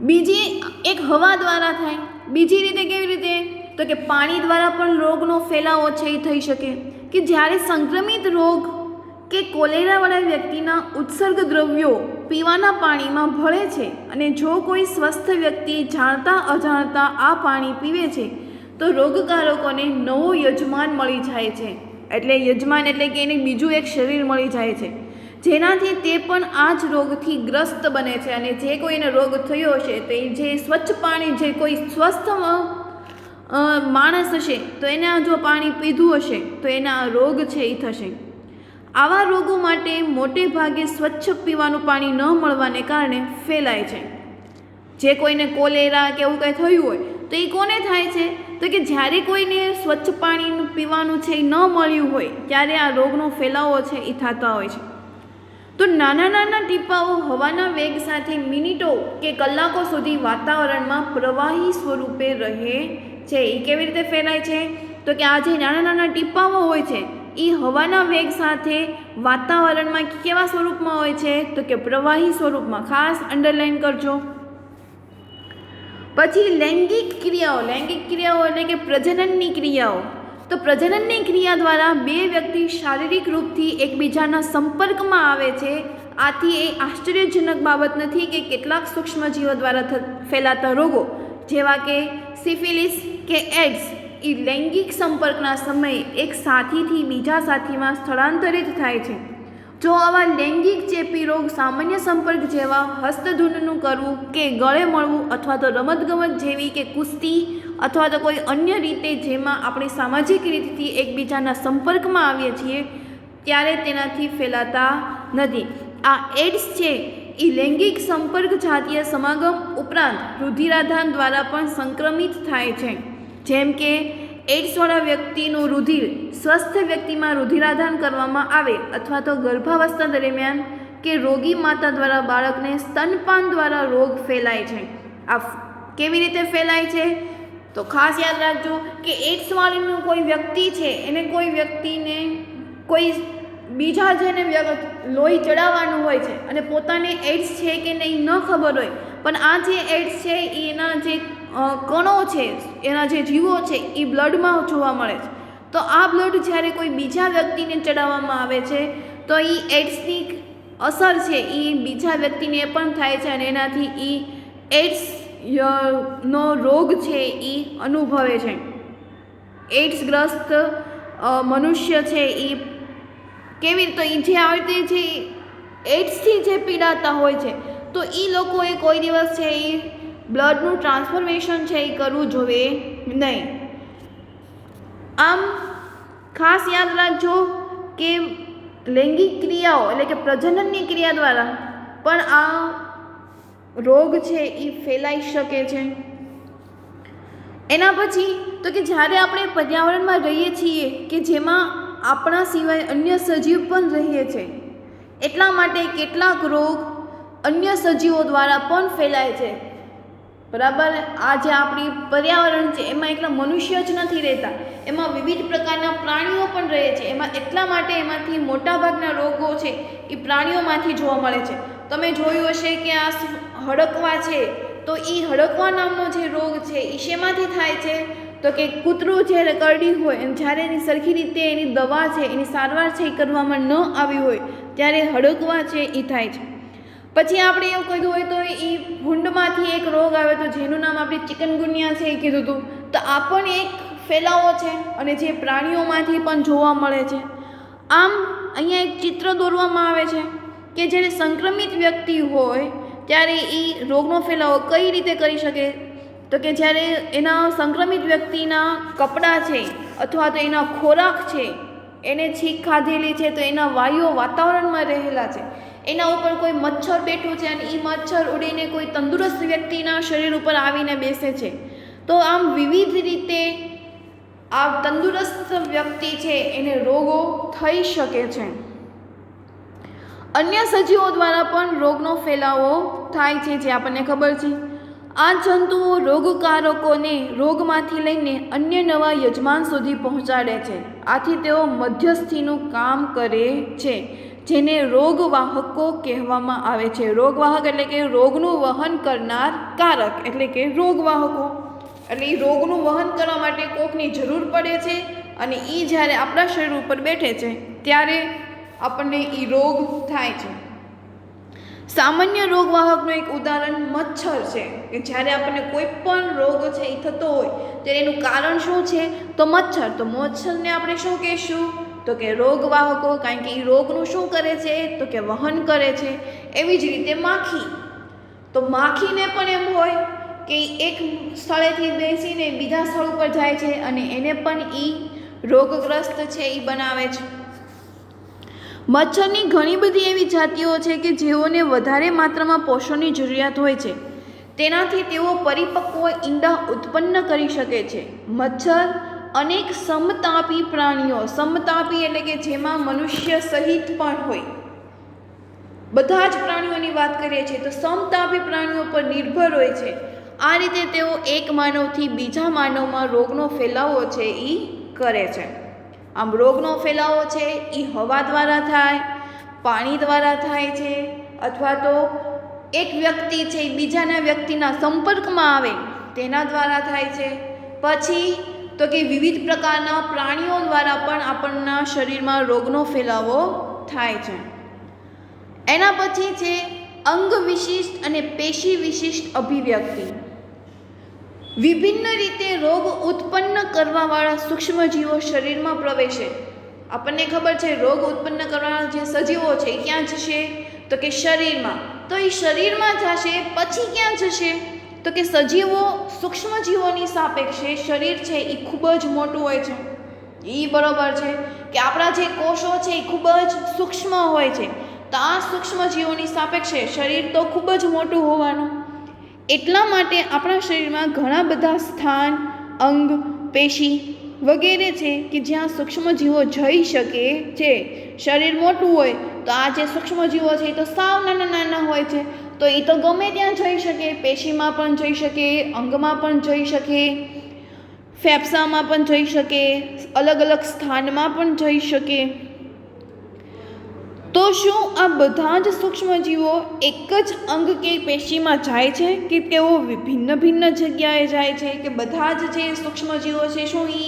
બીજી એક હવા દ્વારા થાય. બીજી રીતે કેવી રીતે? તો કે પાણી દ્વારા પણ રોગનો ફેલાવો છે એ થઈ શકે. કે જ્યારે સંક્રમિત રોગ કે કોલેરાવાળા વ્યક્તિના ઉત્સર્ગ દ્રવ્યો પીવાના પાણીમાં ભળે છે અને જો કોઈ સ્વસ્થ વ્યક્તિ જાણતા અજાણતા આ પાણી પીવે છે તો રોગકારકોને નવો યજમાન મળી જાય છે. એટલે યજમાન એટલે કે એને બીજું એક શરીર મળી જાય છે, જેનાથી તે પણ આ જ રોગથી ગ્રસ્ત બને છે. અને જે કોઈને રોગ થયો હશે તો એ જે સ્વચ્છ પાણી, જે કોઈ સ્વસ્થ માણસ હશે તો એને જો પાણી પીધું હશે તો એના રોગ છે એ થશે. આવા રોગો માટે મોટે ભાગે સ્વચ્છ પીવાનું પાણી ન મળવાને કારણે ફેલાય છે. જે કોઈને કોલેરા કે એવું કંઈ થયું હોય તો એ કોને થાય છે? તો કે જ્યારે કોઈને સ્વચ્છ પાણી પીવાનું છે એ ન મળ્યું હોય ત્યારે આ રોગનો ફેલાવો છે એ થતા હોય છે. તો નાના નાના ટીપાઓ હવાના વેગ સાથે મિનિટો કે કલાકો સુધી વાતાવરણમાં પ્રવાહી સ્વરૂપે રહે છે. એ કેવી રીતે ફેલાય છે? તો કે આ જે નાના નાના ટીપાઓ હોય છે એ હવાના વેગ સાથે વાતાવરણમાં કેવા સ્વરૂપમાં હોય છે? તો કે પ્રવાહી સ્વરૂપમાં. ખાસ અંડરલાઇન કરજો. પછી લૈંગિક ક્રિયાઓ એટલે કે પ્રજનનની ક્રિયાઓ. તો પ્રજનનની ક્રિયા દ્વારા બે વ્યક્તિ શારીરિક રૂપથી એકબીજાના સંપર્કમાં આવે છે. આથી એ આશ્ચર્યજનક બાબત નથી કે કેટલાક સૂક્ષ્મજીવો દ્વારા ફેલાતા રોગો જેવા કે સિફિલિસ કે એડ્સ એ લૈંગિક સંપર્કના સમયે એક સાથીથી બીજા સાથીમાં સ્થળાંતરિત થાય છે. જો આવા લૈંગિક ચેપી રોગ સામાન્ય સંપર્ક જેવા હસ્તધૂનનું કરવું કે ગળે મળવું અથવા તો રમતગમત જેવી કે કુસ્તી અથવા તો કોઈ અન્ય રીતે જેમાં આપણે સામાજિક રીતથી એકબીજાના સંપર્કમાં આવીએ છીએ ત્યારે તેનાથી ફેલાતા નથી. આ એડ્સ છે એ લૈંગિક સંપર્ક જાતીય સમાગમ ઉપરાંત રુધિરાધાન દ્વારા પણ સંક્રમિત થાય છે. જેમ કે એડ્સવાળા વ્યક્તિનું રુધિર સ્વસ્થ વ્યક્તિમાં રુધિરાધાન કરવામાં આવે અથવા તો ગર્ભાવસ્થા દરમિયાન કે રોગી માતા દ્વારા બાળકને સ્તનપાન દ્વારા રોગ ફેલાય છે. આ કેવી રીતે ફેલાય છે તો ખાસ યાદ રાખજો કે એડ્સવાળીનું કોઈ વ્યક્તિ છે એને કોઈ વ્યક્તિને કોઈ બીજા જેને લોહી ચડાવવાનું હોય છે અને પોતાને એડ્સ છે કે નહીં ન ખબર હોય, પણ આ જે એડ્સ છે એના જે કણો છે, એના જે જીવો છે એ બ્લડમાં જોવા મળે છે. તો આ બ્લડ જ્યારે કોઈ બીજા વ્યક્તિને ચડાવવામાં આવે છે તો એ એડ્સની અસર છે એ બીજા વ્યક્તિને પણ થાય છે અને એનાથી એ એડ્સ નો રોગ છે એ અનુભવે છે. એડ્સગ્રસ્ત મનુષ્ય છે એ કેવી રીતે જે આ રીતે જે એડ્સથી જે પીડાતા હોય છે તો એ લોકોએ કોઈ દિવસ છે એ બ્લડનું ટ્રાન્સફોર્મેશન છે એ કરવું જોઈએ નહીં. આમ ખાસ યાદ રાખજો કે લૈંગિક ક્રિયાઓ એટલે કે પ્રજનનની ક્રિયા દ્વારા પણ આ રોગ છે એ ફેલાઈ શકે છે. એના પછી તો કે જ્યારે આપણે પર્યાવરણમાં રહીએ છીએ કે જેમાં આપણા સિવાય અન્ય સજીવ પણ રહીએ છે, એટલા માટે કેટલાક રોગ અન્ય સજીવો દ્વારા પણ ફેલાય છે. બરાબર. આ જે આપણી પર્યાવરણ છે એમાં એકલા મનુષ્ય જ નથી રહેતા, એમાં વિવિધ પ્રકારના પ્રાણીઓ પણ રહે છે. એમાં એટલા માટે એમાંથી મોટાભાગના રોગો છે એ પ્રાણીઓમાંથી જોવા મળે છે. તમે જોયું હશે કે આ હડકવા છે તો એ હડકવા નામનો જે રોગ છે એ શેમાંથી થાય છે તો કે કૂતરું જ્યારે કરડી હોય અને જ્યારે એની સરખી રીતે એની દવા છે એની સારવાર છે એ કરવામાં ન આવી હોય ત્યારે હડકવા છે એ થાય છે. પછી આપણે એવું કીધું હોય તો એ ભૂંડમાંથી એક રોગ આવે તો જેનું નામ આપણે ચિકનગુનિયા છે એ કીધું હતું, તો આ પણ એક ફેલાવો છે અને જે પ્રાણીઓમાંથી પણ જોવા મળે છે. આમ અહીંયા એક ચિત્ર દોરવામાં આવે છે કે જ્યારે સંક્રમિત વ્યક્તિ હોય ત્યારે એ રોગનો ફેલાવો કઈ રીતે કરી શકે તો કે જ્યારે એના સંક્રમિત વ્યક્તિના કપડાં છે અથવા તો એના ખોરાક છે, એને છીંક ખાધેલી છે તો એના વાયુઓ વાતાવરણમાં રહેલા છે, એના ઉપર કોઈ મચ્છર બેઠું છે અને એ મચ્છર ઉડીને કોઈ તંદુરસ્ત વ્યક્તિના શરીર ઉપર આવીને બેસે છે. તો આમ વિવિધ રીતે આ તંદુરસ્ત વ્યક્તિ છે એને રોગો થઈ શકે છે. અન્ય સજીવો દ્વારા પણ રોગનો ફેલાવો થાય છે જે આપણને ખબર છે. આ જંતુઓ રોગકારકોને રોગમાંથી લઈને અન્ય નવા યજમાન સુધી પહોંચાડે છે. આથી તેઓ મધ્યસ્થીનું કામ કરે છે જેને રોગવાહકો કહેવામાં આવે છે. રોગવાહક એટલે કે રોગનું વહન કરનાર કારક એટલે કે રોગવાહકો. એટલે એ રોગનું વહન કરવા માટે કોકની જરૂર પડે છે અને એ જ્યારે આપણા શરીર ઉપર બેઠે છે ત્યારે આપણને એ રોગ થાય છે. સામાન્ય રોગવાહકનું એક ઉદાહરણ મચ્છર છે કે જ્યારે આપણને કોઈ પણ રોગ છે એ થતો હોય તો એનું કારણ શું છે તો મચ્છર. તો મચ્છરને આપણે શું કહીશું તો કે રોગવાહકો, કારણ કે એ રોગનું શું કરે છે તો કે વહન કરે છે. એવી જ રીતે માખી. તો માખીને પણ એમ હોય કે એક સ્થળેથી બેસીને બીજા સ્થળ ઉપર જાય છે અને એને પણ એ રોગગ્રસ્ત છે એ બનાવે છે. મચ્છરની ઘણી બધી એવી જાતિઓ છે કે જેઓને વધારે માત્રામાં પોષણની જરૂરિયાત હોય છે. તેનાથી તેઓ પરિપક્વ ઈંડા ઉત્પન્ન કરી શકે છે. મચ્છર અનેક સમતાપી પ્રાણીઓ, સમતાપી એટલે કે જેમાં મનુષ્ય સહિત પણ હોય, બધા જ પ્રાણીઓની વાત કરીએ છીએ તો સમતાપી પ્રાણીઓ પર નિર્ભર હોય છે. આ રીતે તેઓ એક માનવથી બીજા માનવમાં રોગનો ફેલાવો છે એ કરે છે. આમ રોગનો ફેલાવો છે એ હવા દ્વારા થાય, પાણી દ્વારા થાય છે, અથવા તો એક વ્યક્તિ છે એ બીજાના વ્યક્તિના સંપર્કમાં આવે તેના દ્વારા થાય છે. પછી તો કે વિવિધ પ્રકારના પ્રાણીઓ દ્વારા પણ આપણના શરીરમાં રોગનો ફેલાવો થાય છે. એના પછી છે અંગ વિશિષ્ટ અને પેશી વિશિષ્ટ અભિવ્યક્તિ. વિભિન્ન રીતે રોગ ઉત્પન્ન કરવાવાળા સૂક્ષ્મજીવો શરીરમાં પ્રવેશે. આપણને ખબર છે રોગ ઉત્પન્ન કરવાના જે સજીવો છે એ ક્યાં જશે? તો કે શરીરમાં. તો એ શરીરમાં જશે પછી ક્યાં જશે? તો કે સજીવો સૂક્ષ્મજીવોની સાપેક્ષે શરીર છે એ ખૂબ જ મોટું હોય છે. એ બરોબર છે કે આપણા જે કોષો છે એ ખૂબ જ સૂક્ષ્મ હોય છે. તો આ સૂક્ષ્મજીવોની સાપેક્ષે શરીર તો ખૂબ જ મોટું હોવાનું. એટલા માટે આપણા શરીરમાં ઘણા બધા સ્થાન, અંગ, પેશી વગેરે છે કે જ્યાં સૂક્ષ્મજીવો જઈ શકે છે. શરીર મોટું હોય તો આ જે સૂક્ષ્મજીવો છે એ તો સાવ નાના નાના હોય છે, તો એ તો ગમે ત્યાં જઈ શકે. પેશીમાં પણ જઈ શકે, અંગમાં પણ જઈ શકે, ફેફસામાં પણ જઈ શકે, અલગ અલગ સ્થાનમાં પણ જઈ શકે. તો શું આ બધા જ સૂક્ષ્મજીવો એક જ અંગ કે પેશીમાં જાય છે કે તેઓ ભિન્ન ભિન્ન જગ્યાએ જાય છે? કે બધા જ જે સૂક્ષ્મજીવો છે શું એ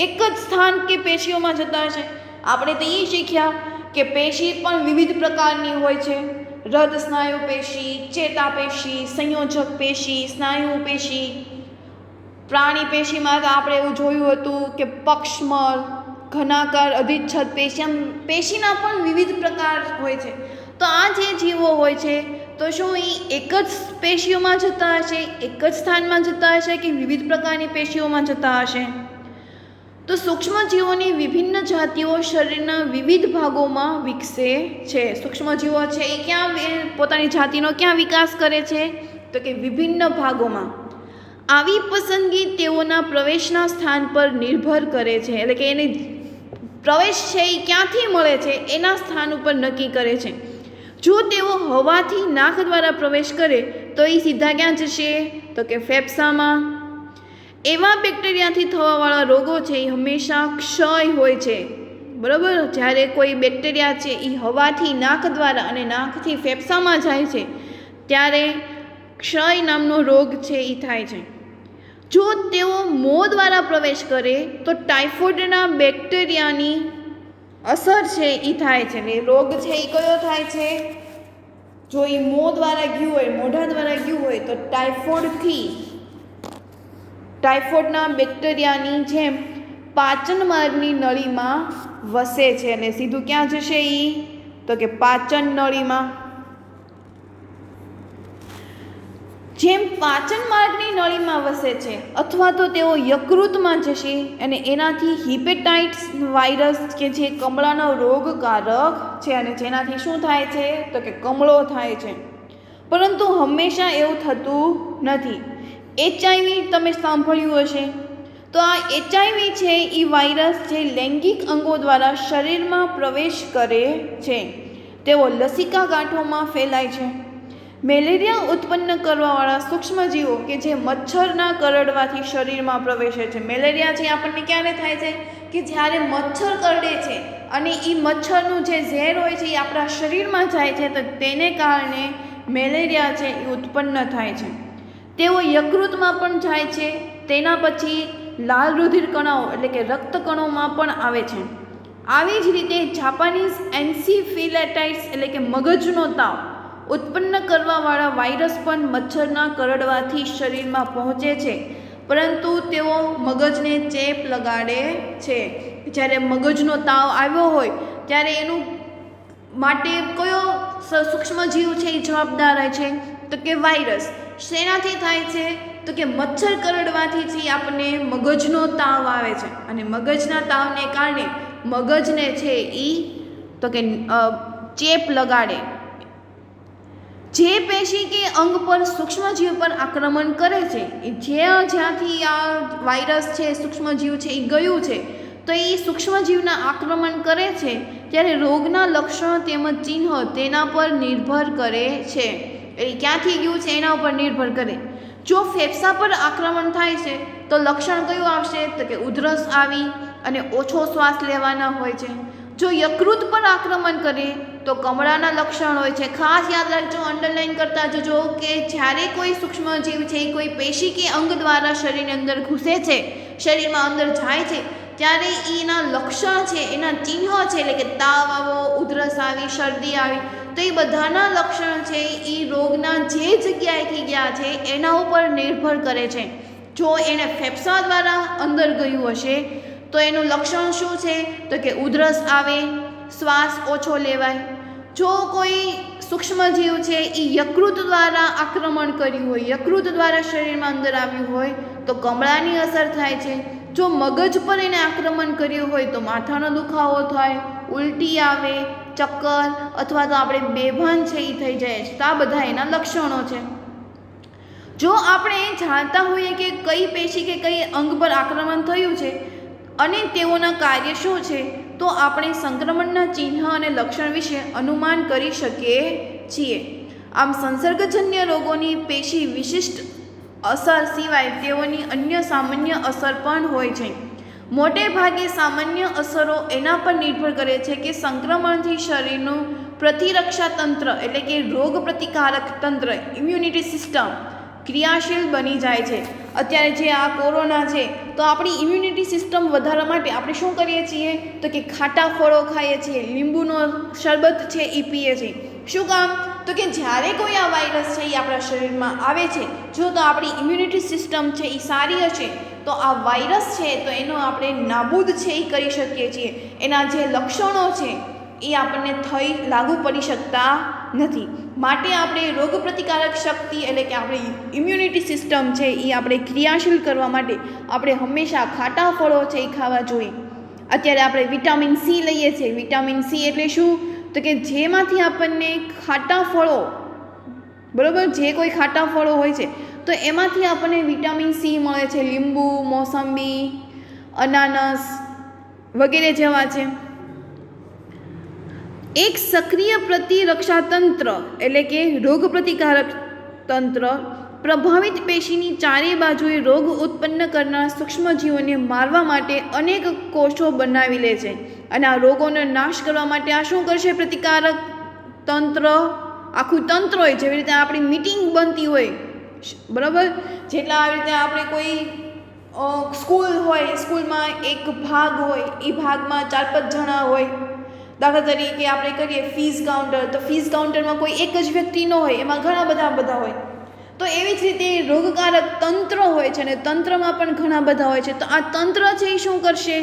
એક જ સ્થાન કે પેશીઓમાં જતા હશે? આપણે તો એ શીખ્યા કે પેશી પણ વિવિધ પ્રકારની હોય છે. હૃદ સ્નાયુ પેશી, ચેતાપેશી, સંયોજક પેશી, સ્નાયુ પેશી. પ્રાણી પેશીમાં તો આપણે એવું જોયું હતું કે પક્ષમળ, ઘનાકાર, અધિચ્છદ પેશી, આમ પેશીના પણ વિવિધ પ્રકાર હોય છે. તો આ જે જીવો હોય છે તો શું એ એક જ પેશીઓમાં જતા હશે, એક જ સ્થાનમાં જતા હશે કે વિવિધ પ્રકારની પેશીઓમાં જતા હશે? તો સૂક્ષ્મજીવોની વિભિન્ન જાતિઓ શરીરના વિવિધ ભાગોમાં વિકસે છે. સૂક્ષ્મજીવો છે એ ક્યાં પોતાની જાતિનો ક્યાં વિકાસ કરે છે? તો કે વિભિન્ન ભાગોમાં. આવી પસંદગી તેઓના પ્રવેશના સ્થાન પર નિર્ભર કરે છે. એટલે કે એને પ્રવેશ છે એ ક્યાંથી મળે છે એના સ્થાન ઉપર નક્કી કરે છે. જો તેઓ હવાથી નાક દ્વારા પ્રવેશ કરે તો એ સીધા ક્યાં જશે? તો કે ફેફસામાં. એવા બેક્ટેરિયાથી થવાવાળા રોગો છે એ હંમેશા ક્ષય હોય છે. બરાબર, જ્યારે કોઈ બેક્ટેરિયા છે એ હવાથી નાક દ્વારા અને નાકથી ફેફસામાં જાય છે ત્યારે ક્ષય નામનો રોગ છે એ થાય છે. જો તેઓ મોં દ્વારા પ્રવેશ કરે તો ટાઇફોઇડના બેક્ટેરિયાની અસર છે એ થાય છે. એટલે રોગ છે એ કયો થાય છે? જો એ મોં દ્વારા ગયું હોય, મોઢા દ્વારા ગયું હોય તો ટાઇફોઇડના બેક્ટેરિયાની જેમ પાચન માર્ગની નળીમાં વસે છે. અને સીધું ક્યાં જશે એ? તો કે પાચન નળીમાં. જેમ પાચન માર્ગની નળીમાં વસે છે અથવા તો તેઓ યકૃતમાં જશે અને એનાથી હિપેટાઇટિસ વાયરસ કે જે કમળાનો રોગકારક છે અને જેનાથી શું થાય છે? તો કે કમળો થાય છે. પરંતુ હંમેશા એવું થતું નથી. HIV તમે સાંભળ્યું હશે. તો આ HIV છે એ વાયરસ જે લૈંગિક અંગો દ્વારા શરીરમાં પ્રવેશ કરે છે તેઓ લસિકા ગાંઠોમાં ફેલાય છે. મેલેરિયા ઉત્પન્ન કરવાવાળા સૂક્ષ્મજીવો કે જે મચ્છરના કરડવાથી શરીરમાં પ્રવેશે છે. મેલેરિયા છે આપણને ક્યારે થાય છે? કે જ્યારે મચ્છર કરડે છે અને એ મચ્છરનું જે ઝેર હોય છે એ આપણા શરીરમાં જાય છે તો તેને કારણે મેલેરિયા છે એ ઉત્પન્ન થાય છે. તેઓ યકૃતમાં પણ જાય છે. તેના પછી લાલ રુધિર કણાઓ એટલે કે રક્તકણોમાં પણ આવે છે. આવી જ રીતે જાપાનીઝ એન્સીફિલાઇટિસ એટલે કે મગજનો તાવ ઉત્પન્ન કરવાવાળા વાયરસ પણ મચ્છરના કરડવાથી શરીરમાં પહોંચે છે, પરંતુ તેઓ મગજને ચેપ લગાડે છે. જ્યારે મગજનો તાવ આવ્યો હોય ત્યારે એનું માટે કયો સૂક્ષ્મજીવ છે એ જવાબદાર હોય છે? તો કે વાયરસ. શેનાથી થાય છે? તો કે મચ્છર કરડવાથી છે આપણને મગજનો તાવ આવે છે અને મગજના તાવને કારણે મગજને છે એ તો કે ચેપ લગાડે. જે પેશી કે અંગ પર સૂક્ષ્મજીવ પર આક્રમણ કરે છે એ જ્યાંથી આ વાયરસ છે સૂક્ષ્મજીવ છે એ ગયું છે તો એ સૂક્ષ્મજીવના આક્રમણ કરે છે ત્યારે રોગના લક્ષણો તેમજ ચિહ્નો તેના પર નિર્ભર કરે છે. એ ક્યાંથી ગયું છે એના ઉપર નિર્ભર કરે. જો ફેફસા પર આક્રમણ થાય છે તો લક્ષણ કયું આવશે? તો કે ઉધરસ આવી અને ઓછો શ્વાસ લેવાના હોય છે. જો યકૃત પર આક્રમણ કરે તો કમળાના લક્ષણ હોય છે. ખાસ યાદ રાખજો, અંડરલાઇન કરતા જજો કે જ્યારે કોઈ સૂક્ષ્મજીવ છે કોઈ પેશી કે અંગ દ્વારા શરીરની અંદર ઘૂસે છે, શરીરમાં અંદર જાય છે ત્યારે એના લક્ષણ છે, એના ચિહ્નો છે એટલે કે તાવ આવો, ઉધરસ આવી, શરદી આવી, તો એ બધાના લક્ષણ છે એ રોગના જે જગ્યાએથી ગયા છે એના ઉપર નિર્ભર કરે છે. જો એને ફેફસા દ્વારા અંદર ગયું હશે તો એનું લક્ષણ શું છે? તો કે ઉધરસ આવે, શ્વાસ ઓછો લેવાય. જો કોઈ સૂક્ષ્મજીવ છે એ યકૃત દ્વારા આક્રમણ કર્યું હોય, યકૃત દ્વારા શરીરમાં અંદર આવ્યું હોય તો કમળાની અસર થાય છે. જો મગજ પર એને આક્રમણ કર્યું હોય તો માથાનો દુખાવો થાય, ઉલટી આવે, ચક્કર અથવા તો આપણે બેભાન છે એ થઈ જાય છે. તો આ બધા એના લક્ષણો છે. જો આપણે જાણતા હોઈએ કે કઈ પેશી કે કઈ અંગ પર આક્રમણ થયું છે અને તેઓના કાર્ય શું છે તો આપણે સંક્રમણના ચિહ્ન અને લક્ષણ વિશે અનુમાન કરી શકીએ છીએ. આમ સંસર્ગજન્ય રોગોની પેશી વિશિષ્ટ અસર સિવાય તેઓની અન્ય સામાન્ય અસર પણ હોય છે. મોટે ભાગે સામાન્ય અસરો એના પર નિર્ભર કરે છે કે સંક્રમણથી શરીરનું પ્રતિરક્ષા તંત્ર એટલે કે રોગ પ્રતિકારક તંત્ર ઇમ્યુનિટી સિસ્ટમ ક્રિયાશીલ બની જાય છે. અત્યારે જે આ કોરોના છે તો આપણી ઇમ્યુનિટી સિસ્ટમ વધારવા માટે આપણે શું કરીએ છીએ તો કે ખાટા ફળો ખાઈએ છીએ, લીંબુનો શરબત છે એ પીએ છીએ. શું કામ? તો કે જ્યારે કોઈ આ વાયરસ છે એ આપણા શરીરમાં આવે છે જો તો આપણી ઇમ્યુનિટી સિસ્ટમ છે એ સારી હશે તો આ વાયરસ છે તો એનો આપણે નાબૂદ છે એ કરી શકીએ છીએ. એના જે લક્ષણો છે એ આપણને લાગુ પડી શકતા નથી. માટે આપણે રોગ પ્રતિકારક શક્તિ એટલે કે આપણી ઇમ્યુનિટી સિસ્ટમ છે એ આપણે ક્રિયાશીલ કરવા માટે આપણે હંમેશા ખાટા ફળો છે એ ખાવા જોઈએ. અત્યારે આપણે વિટામિન સી લઈએ છીએ. વિટામિન સી એટલે શું? તો કે જેમાંથી આપણને ખાટા ફળો, બરાબર, જે કોઈ ખાટા ફળો હોય છે તો એમાંથી આપણને વિટામિન સી મળે છે. લીંબુ, મોસંબી, અનાનસ વગેરે જેવા છે. એક સક્રિય પ્રતિરક્ષા તંત્ર એટલે કે રોગ પ્રતિકારક તંત્ર પ્રભાવિત પેશીની ચારે બાજુએ રોગ ઉત્પન્ન કરનાર સૂક્ષ્મજીવોને મારવા માટે અનેક કોષો બનાવી લે છે અને આ રોગોનો નાશ કરવા માટે આ શું કરશે? પ્રતિકારક તંત્ર, આખું તંત્ર હોય. જેવી રીતે આપણી મીટિંગ બનતી હોય, બરાબર, જેટલા આવી રીતે આપણે કોઈ સ્કૂલ હોય, સ્કૂલમાં એક ભાગ હોય, એ ભાગમાં 4-5 જણા હોય. દાખલા તરીકે આપણે કરીએ ફીસ કાઉન્ટર, તો ફીસ કાઉન્ટરમાં કોઈ એક જ વ્યક્તિ ન હોય, એમાં ઘણા બધા હોય. તો એવી જ રીતે રોગકારક તંત્ર હોય છે અને તંત્રમાં પણ ઘણા બધા હોય છે. તો આ તંત્ર છે એ શું કરશે?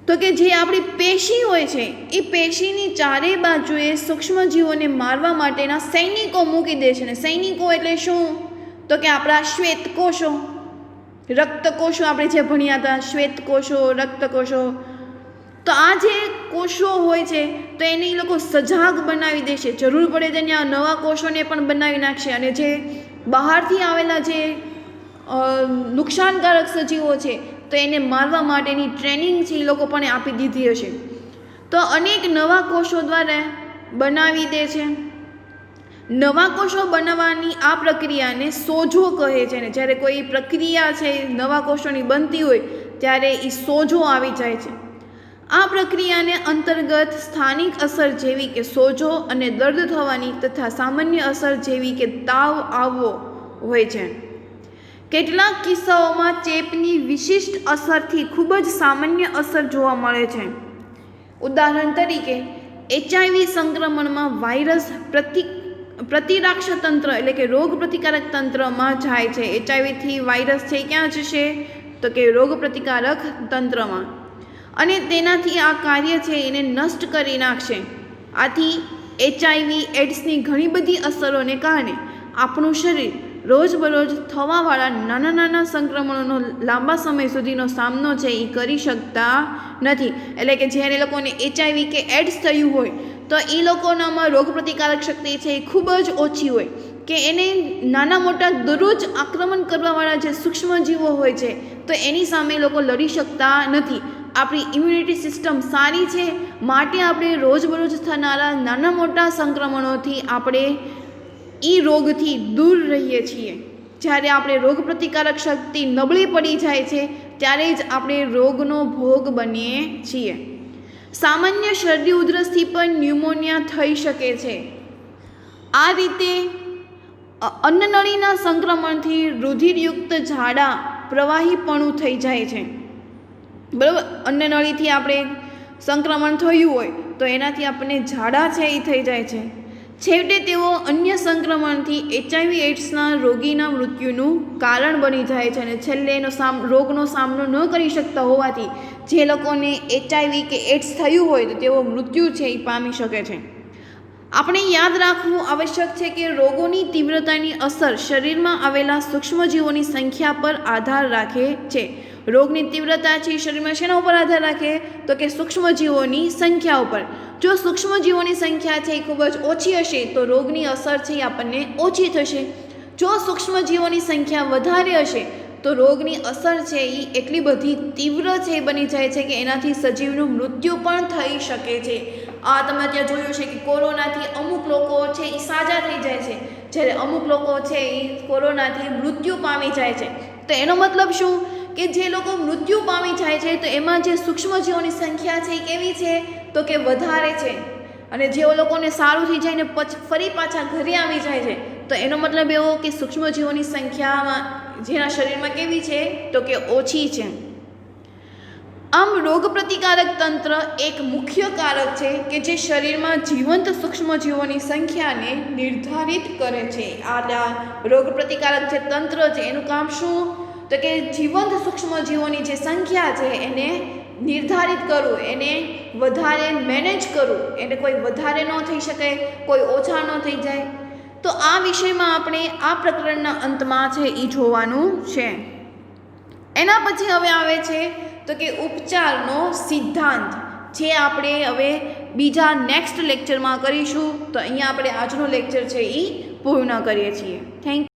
તો કે જે આપણી પેશી હોય છે એ પેશીની ચારે બાજુએ સૂક્ષ્મજીવોને મારવા માટેના સૈનિકો મૂકી દે છે. ને સૈનિકો એટલે શું? તો કે આપણા શ્વેતકોષો, રક્તકોષો, આપણે જે ભણ્યા હતા, શ્વેતકોષો, રક્તકોષો. તો આ જે કોષો હોય છે તો એને એ લોકો સજાગ બનાવી દેશે. જરૂર પડે તો ત્યાં નવા કોષોને પણ બનાવી નાખશે અને જે બહારથી આવેલા જે નુકસાનકારક સજીવો છે તો એને મારવા માટેની ટ્રેનિંગ છે એ લોકો પણ આપી દીધી હશે. તો અનેક નવા કોષો દ્વારા બનાવી દે છે. નવા કોષો બનાવવાની આ પ્રક્રિયાને સોજો કહે છે. ને જ્યારે કોઈ પ્રક્રિયા છે નવા કોષોની બનતી હોય ત્યારે એ સોજો આવી જાય છે. આ પ્રક્રિયાને અંતર્ગત સ્થાનિક અસર જેવી કે સોજો અને દર્દ થવાની તથા સામાન્ય અસર જેવી કે તાવ આવવો હોય છે. કેટલાક કિસ્સાઓમાં ચેપની વિશિષ્ટ અસરથી ખૂબ જ સામાન્ય અસર જોવા મળે છે. ઉદાહરણ તરીકે HIV સંક્રમણમાં વાયરસ પ્રતિરક્ષા તંત્ર એટલે કે રોગ પ્રતિકારક તંત્રમાં જાય છે. HIV વાયરસ છે ક્યાં જશે? તો કે રોગ પ્રતિકારક તંત્રમાં, અને તેનાથી આ કાર્ય છે એને નષ્ટ કરી નાખશે. આથી HIV એડ્સની ઘણી બધી અસરોને કારણે આપણું શરીર રોજબરોજ થવાવાળા નાના નાના સંક્રમણોનો લાંબા સમય સુધીનો સામનો છે એ કરી શકતા નથી. એટલે કે જ્યારે લોકોને HIV કે એડ્સ થયું હોય તો એ લોકોનામાં રોગ પ્રતિકારક શક્તિ છે એ ખૂબ જ ઓછી હોય કે એને નાના મોટા દરરોજ આક્રમણ કરવાવાળા જે સૂક્ષ્મજીવો હોય છે તો એની સામે લોકો લડી શકતા નથી. આપણી ઇમ્યુનિટી સિસ્ટમ સારી છે માટે આપણે રોજબરોજ થનારા નાના મોટા સંક્રમણોથી આપણે એ રોગથી દૂર રહીએ છીએ. જ્યારે આપણે રોગ પ્રતિકારક શક્તિ નબળી પડી જાય છે ત્યારે જ આપણે રોગનો ભોગ બનીએ છીએ. સામાન્ય શરદી ઉધરસથી પણ ન્યુમોનિયા થઈ શકે છે. આ રીતે અન્નનળીના સંક્રમણથી રુધિરયુક્ત ઝાડા પ્રવાહીપણું થઈ જાય છે. બરાબર, અન્નનળીથી આપણે સંક્રમણ થયું હોય તો એનાથી આપણને ઝાડા છે એ થઈ જાય છે. છેવટે તેઓ અન્ય સંક્રમણથી HIV એડ્સના રોગીના મૃત્યુનું કારણ બની જાય છે અને છેલ્લે એનો રોગનો સામનો ન કરી શકતા હોવાથી જે લોકોને HIV કે એડ્સ થયું હોય તો તેઓ મૃત્યુ છે એ પામી શકે છે. આપણે યાદ રાખવું આવશ્યક છે કે રોગોની તીવ્રતાની અસર શરીરમાં આવેલા સૂક્ષ્મજીવોની સંખ્યા પર આધાર રાખે છે. રોગની તીવ્રતા છે એ શરીરમાં શેના ઉપર આધાર રાખે તો કે સૂક્ષ્મજીવોની સંખ્યા ઉપર. જો સૂક્ષ્મજીવોની સંખ્યા છે એ ખૂબ જ ઓછી હશે તો રોગની અસર છે એ આપણને ઓછી થશે. જો સૂક્ષ્મજીવોની સંખ્યા વધારે હશે તો રોગની અસર છે એ એટલી બધી તીવ્ર છે બની જાય છે કે એનાથી સજીવનું મૃત્યુ પણ થઈ શકે છે. આ તમે ત્યાં જોયું છે કે કોરોનાથી અમુક લોકો છે એ સાજા થઈ જાય છે, જ્યારે અમુક લોકો છે એ કોરોનાથી મૃત્યુ પામી જાય છે. તો એનો મતલબ શું કે જે લોકો મૃત્યુ પામી જાય છે તો એમાં જે સૂક્ષ્મજીવોની સંખ્યા છે એ કેવી છે તો કે વધારે છે, અને જે લોકોને સારું થઈ જાય ને ફરી પાછા ઘરે આવી જાય છે તો એનો મતલબ એવો કે સૂક્ષ્મજીવોની સંખ્યામાં જેના શરીરમાં કેવી છે તો કે ઓછી છે. આમ રોગપ્રતિકારક તંત્ર એક મુખ્ય કારક છે કે જે શરીરમાં જીવંત સૂક્ષ્મજીવોની સંખ્યાને નિર્ધારિત કરે છે. આ રોગપ્રતિકારક જે તંત્ર છે એનું કામ શું તો કે જીવંત સૂક્ષ્મજીવોની જે સંખ્યા છે એને નિર્ધારિત કરવું, એને વધારે મેનેજ કરવું, એને કોઈ વધારે ન થઈ શકે, કોઈ ઓછા ન થઈ જાય. તો આ વિષયમાં આપણે આ પ્રકરણના અંતમાં છે એ જોવાનું છે. એના પછી હવે આવે છે તો કે ઉપચારનો સિદ્ધાંત, જે આપણે હવે બીજા નેક્સ્ટ લેક્ચરમાં કરીશું. તો અહીંયા આપણે આજનો લેક્ચર છે એ પૂર્ણ કરીએ છીએ. Thank you.